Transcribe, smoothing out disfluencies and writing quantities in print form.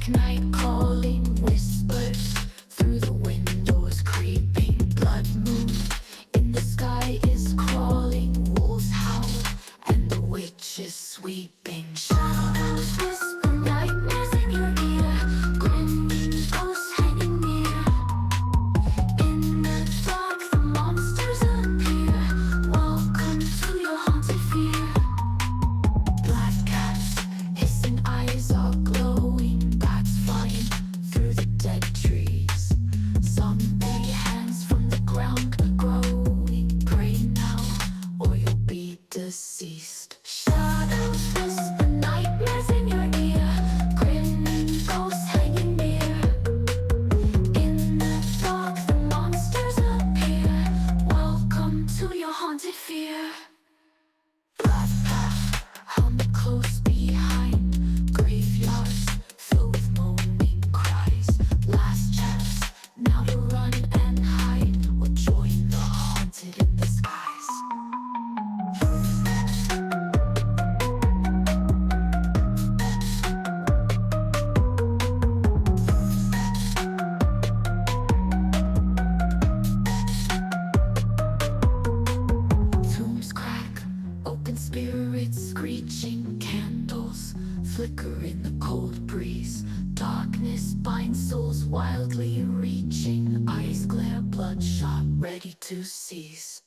night calling, whispers through the windows creeping. Blood moon in the sky is crawling. Wolves howl and the witch is sweeping. Shadows whisper nightmares in your ear. Grinning ghosts hanging near. In the dark the monsters appear. Welcome to your haunted fear. Black cats hissing, eyes are glowing. Bats flying through the dead trees. Zombie hands from the ground growing. Pray now or you'll be deceased. Shadows whisper nightmares in your ear. Grinning ghosts hanging near. In the dark the monsters appear. Welcome to your haunted fear. Black path hum close behind. Graveyards filled with moaning cries. Last chance now to run and hide, or join the haunted in the skies. Tombs crack, open spirits screeching. Candles flicker in the cold breeze. Darkness binds souls wildly reaching. Eyes glare bloodshot, ready to seize.